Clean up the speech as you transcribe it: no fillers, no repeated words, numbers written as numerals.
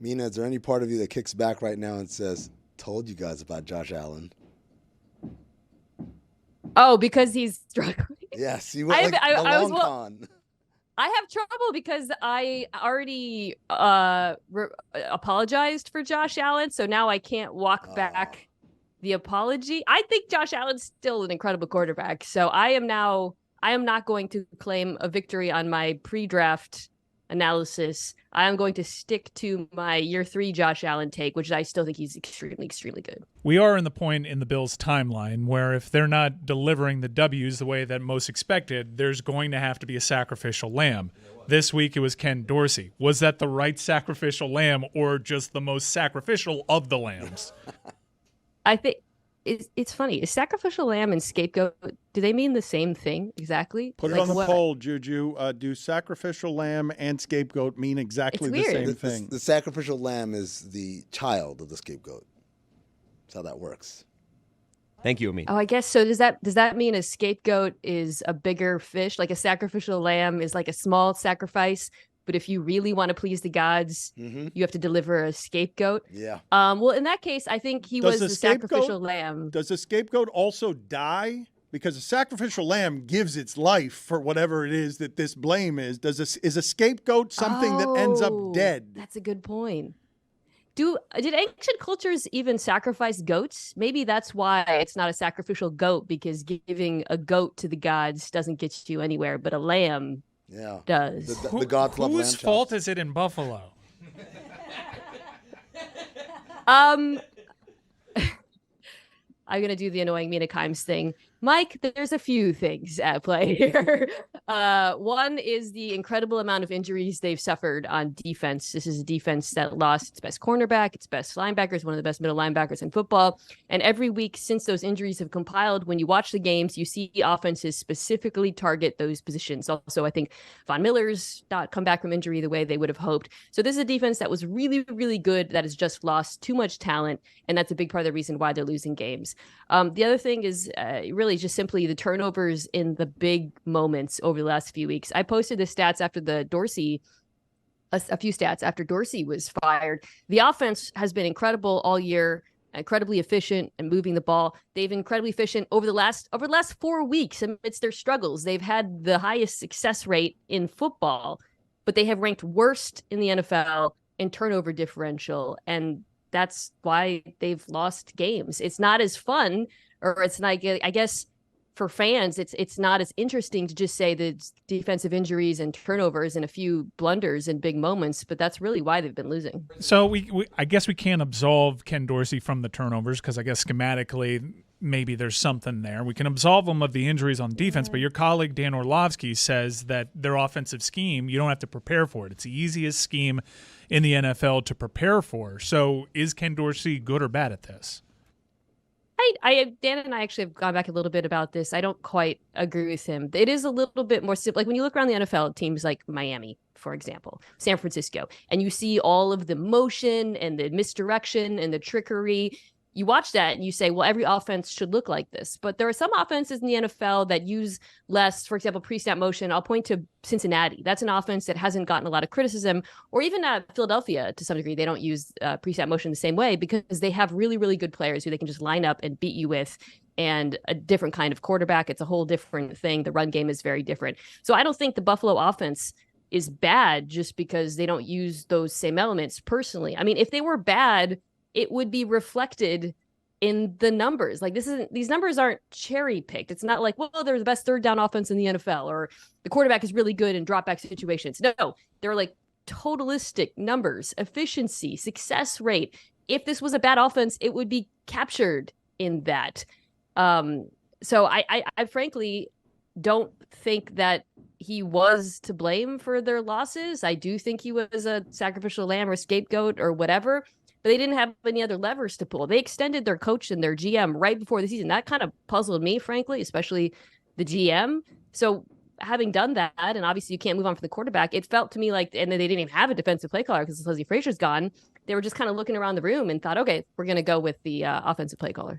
Mina, is there any part of you that kicks back right now and says, "Told you guys about Josh Allen"? Oh, because he's struggling. Yes, he went like the long con. I have trouble because I already apologized for Josh Allen, so now I can't walk back the apology. I think Josh Allen's still an incredible quarterback, so I am not going to claim a victory on my pre-draft analysis. I am going to stick to my year 3 Josh Allen take, which I still think he's extremely, extremely good. We are in the point in the Bills' timeline where if they're not delivering the W's the way that most expected, there's going to have to be a sacrificial lamb. This week it was Ken Dorsey. Was that the right sacrificial lamb or just the most sacrificial of the lambs? I think it's funny. Is sacrificial lamb and scapegoat, do they mean the same thing exactly? Put it on the poll, Juju. Do sacrificial lamb and scapegoat mean exactly the same thing? The sacrificial lamb is the child of the scapegoat. That's how that works. Thank you, Amin. Oh, I guess so. Does that mean a scapegoat is a bigger fish? Like a sacrificial lamb is like a small sacrifice, but if you really want to please the gods, you have to deliver a scapegoat. Yeah. Well, in that case, I think he was the sacrificial lamb. Does the scapegoat also die? Because a sacrificial lamb gives its life for whatever it is that this blame is. Is a scapegoat something that ends up dead? That's a good point. Did ancient cultures even sacrifice goats? Maybe that's why it's not a sacrificial goat, because giving a goat to the gods doesn't get you anywhere, but a lamb does. The gods love lamb Whose fault is it in Buffalo? I'm going to do the annoying Mina Kimes thing. Mike, there's a few things at play here. One is the incredible amount of injuries they've suffered on defense. This is a defense that lost its best cornerback, its best linebackers, one of the best middle linebackers in football. And every week since those injuries have compiled, when you watch the games, you see offenses specifically target those positions. Also, I think Von Miller's not come back from injury the way they would have hoped. So this is a defense that was really, really good, that has just lost too much talent. And that's a big part of the reason why they're losing games. The other thing is really just simply the turnovers in the big moments over the last few weeks. I posted the stats after a few stats after Dorsey was fired. The offense has been incredible all year, incredibly efficient and moving the ball. They've been incredibly efficient over the last 4 weeks amidst their struggles. They've had the highest success rate in football, but they have ranked worst in the NFL in turnover differential, and that's why they've lost games. It's not as fun, or it's not, I guess, for fans, it's not as interesting to just say the defensive injuries and turnovers and a few blunders and big moments, but that's really why they've been losing. So I guess we can't absolve Ken Dorsey from the turnovers, because I guess schematically maybe there's something there. We can absolve them of the injuries on defense, but your colleague Dan Orlovsky says that their offensive scheme, you don't have to prepare for it. It's the easiest scheme in the NFL to prepare for. So is Ken Dorsey good or bad at this? Dan and I actually have gone back a little bit about this. I don't quite agree with him. It is a little bit more simple. Like when you look around the NFL, teams like Miami, for example, San Francisco, and you see all of the motion and the misdirection and the trickery, you watch that and you say, well, every offense should look like this. But there are some offenses in the NFL that use less, for example, pre-snap motion. I'll point to Cincinnati. That's an offense that hasn't gotten a lot of criticism, or even Philadelphia to some degree. They don't use pre-snap motion the same way because they have really, really good players who they can just line up and beat you with, and a different kind of quarterback. It's a whole different thing. The run game is very different. So I don't think the Buffalo offense is bad just because they don't use those same elements personally. I mean, if they were bad, it would be reflected in the numbers. Like these numbers aren't cherry picked. It's not like, well, they're the best third down offense in the NFL, or the quarterback is really good in drop back situations. No, they're like totalistic numbers, efficiency, success rate. If this was a bad offense, it would be captured in that. So I frankly don't think that he was to blame for their losses. I do think he was a sacrificial lamb or scapegoat or whatever, but they didn't have any other levers to pull. They extended their coach and their GM right before the season. That kind of puzzled me, frankly, especially the GM. So having done that, and obviously you can't move on from the quarterback, it felt to me like, and then they didn't even have a defensive play caller because Leslie Frazier's gone. They were just kind of looking around the room and thought, okay, we're going to go with the offensive play caller.